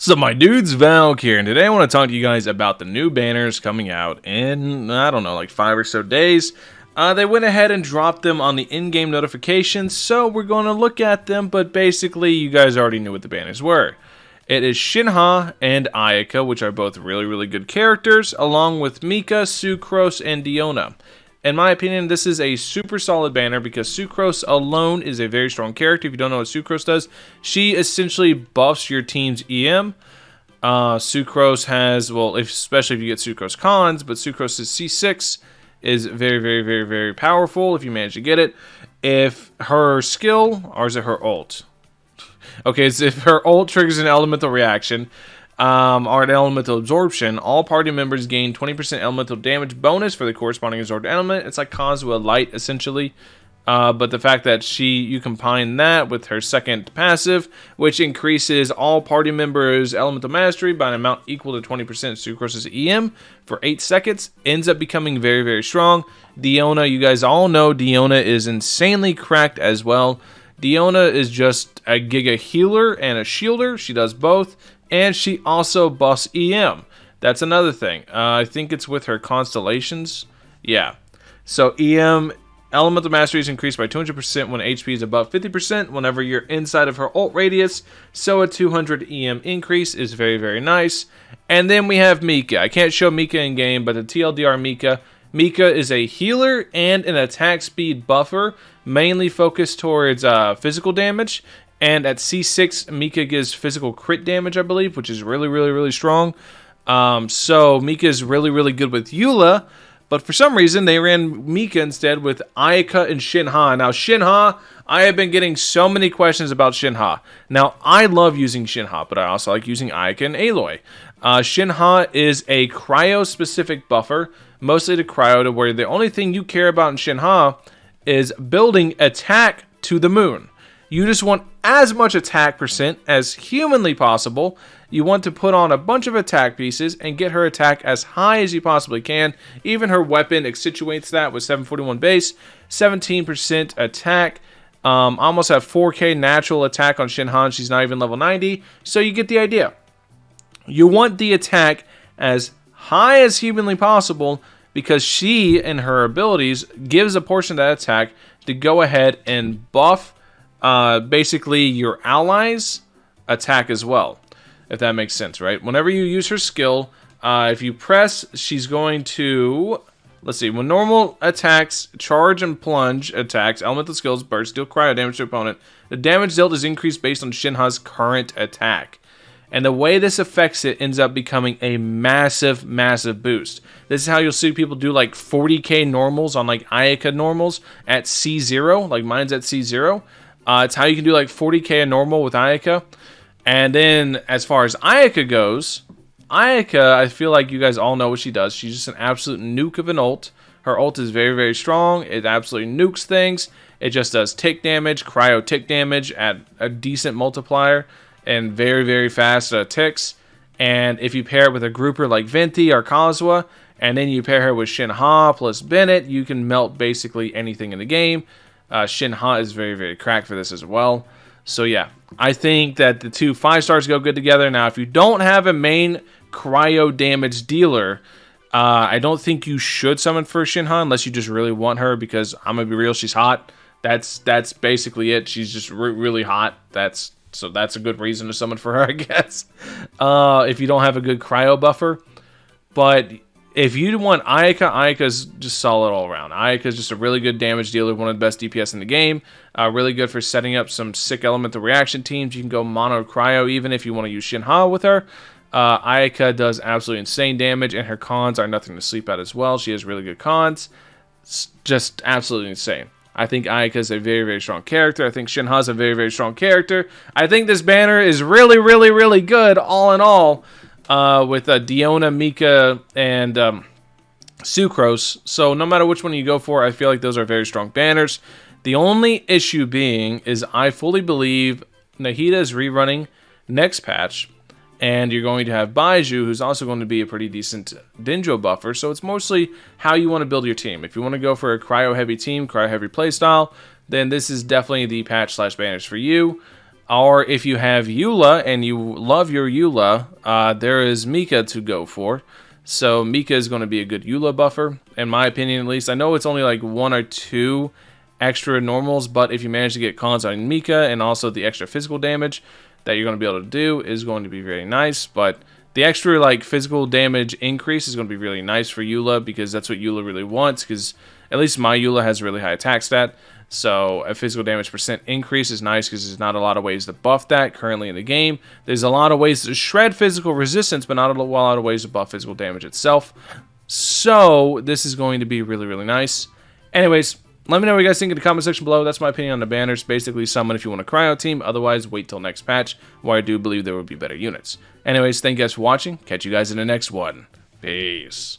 So my dude's Valkyrja, and today I want to talk to you guys about the new banners coming out in, I don't know, like 5 or so days. They went ahead and dropped them on the in-game notifications, so we're going to look at them, but basically you guys already knew what the banners were. It is Shenhe and Ayaka, which are both really good characters, along with Mika, Sucrose, and Diona. In my opinion, this is a super solid banner because Sucrose alone is a very strong character. If you don't know what Sucrose does, she essentially buffs your team's EM. Sucrose has, well, especially if you get Sucrose cons, but Sucrose's C6 is very powerful if you manage to get it. If her skill, or is it her ult? Okay, it's if her ult triggers an elemental reaction, or an elemental absorption, all party members gain 20% elemental damage bonus for the corresponding absorbed element. It's like Kazuha Light, essentially. But the fact that you combine that with her second passive, which increases all party members' elemental mastery by an amount equal to 20% Sucrose's EM for 8 seconds, ends up becoming very strong. Diona, you guys all know Diona is insanely cracked as well. Diona is just a giga healer and a shielder. She does both. And she also buffs EM. That's another thing. I think it's with her constellations. Yeah. So EM, elemental mastery is increased by 200% when HP is above 50% whenever you're inside of her ult radius. So a 200 EM increase is very nice. And then we have Mika. I can't show Mika in game, but the TLDR Mika. Mika is a healer and an attack speed buffer, mainly focused towards physical damage. And at C6, Mika gives physical crit damage, I believe, which is really strong. So Mika is really good with Eula, but for some reason they ran Mika instead with Ayaka and Shenhe. Now Shenhe, I have been getting so many questions about Shenhe. Now I love using Shenhe, but I also like using Ayaka and Aloy. Shenhe is a cryo-specific buffer, mostly to cryo, to where the only thing you care about in Shenhe is building attack to the moon. You just want as much attack percent as humanly possible. You want to put on a bunch of attack pieces and get her attack as high as you possibly can. Even her weapon accentuates that with 741 base, 17% attack. Almost have 4k natural attack on Shenhe. She's not even level 90. So you get the idea. You want the attack as high as humanly possible because she and her abilities gives a portion of that attack to go ahead and buff basically your allies' attack as well, if that makes sense, right? Whenever you use her skill, if you press, she's going to, let's see, when normal attacks, charge and plunge attacks, elemental skills, burst, deal cryo damage to opponent, the damage dealt is increased based on Shenhe's current attack. And the way this affects it ends up becoming a massive boost. This is how you'll see people do like 40k normals on like Ayaka normals at C0, like mine's at C0. It's how you can do like 40k a normal with Ayaka. And then as far as Ayaka goes, Ayaka, I feel like you guys all know what she does. She's just an absolute nuke of an ult. Her ult is very strong. It absolutely nukes things. It just does tick damage, cryo tick damage at a decent multiplier, and very fast ticks. And if you pair it with a grouper like Venti or Kazuha, and then you pair her with Shenhe plus Bennett, you can melt basically anything in the game. Shenhe is very cracked for this as well. So yeah, I think that the two 5-stars go good together. Now, if you don't have a main cryo damage dealer, I don't think you should summon for Shenhe unless you just really want her, because I'm gonna be real, she's hot. That's basically it. She's just really hot. So that's a good reason to summon for her, I guess. If you don't have a good cryo buffer. But if you want Ayaka, Ayaka's just solid all around. Ayaka's just a really good damage dealer, one of the best DPS in the game. Really good for setting up some sick elemental reaction teams. You can go mono cryo even if you want to use Shenhe with her. Ayaka does absolutely insane damage, and her cons are nothing to sleep at as well. She has really good cons. It's just absolutely insane. I think Ayaka is a very strong character. I think Shenhe is a very strong character. I think this banner is really good all in all. With Diona, Mika, and Sucrose. So no matter which one you go for, I feel like those are very strong banners. The only issue being is I fully believe Nahida is rerunning next patch, and you're going to have Baiju, who's also going to be a pretty decent Dendro buffer. So it's mostly how you want to build your team. If you want to go for a cryo-heavy team, cryo-heavy playstyle, then this is definitely the patch/banners for you. Or if you have Eula and you love your Eula, there is Mika to go for. So Mika is going to be a good Eula buffer, in my opinion at least. I know it's only like 1 or 2 extra normals, but if you manage to get cons on Mika and also the extra physical damage that you're going to be able to do is going to be very nice. But the extra like physical damage increase is going to be really nice for Eula because that's what Eula really wants, because at least my Eula has a really high attack stat. So a physical damage percent increase is nice because there's not a lot of ways to buff that currently in the game. There's a lot of ways to shred physical resistance, but not a lot of ways to buff physical damage itself. So this is going to be really, really nice. Anyways, let me know what you guys think in the comment section below. That's my opinion on the banners. Basically, summon if you want a cryo team. Otherwise, wait till next patch, where I do believe there will be better units. Anyways, thank you guys for watching. Catch you guys in the next one. Peace.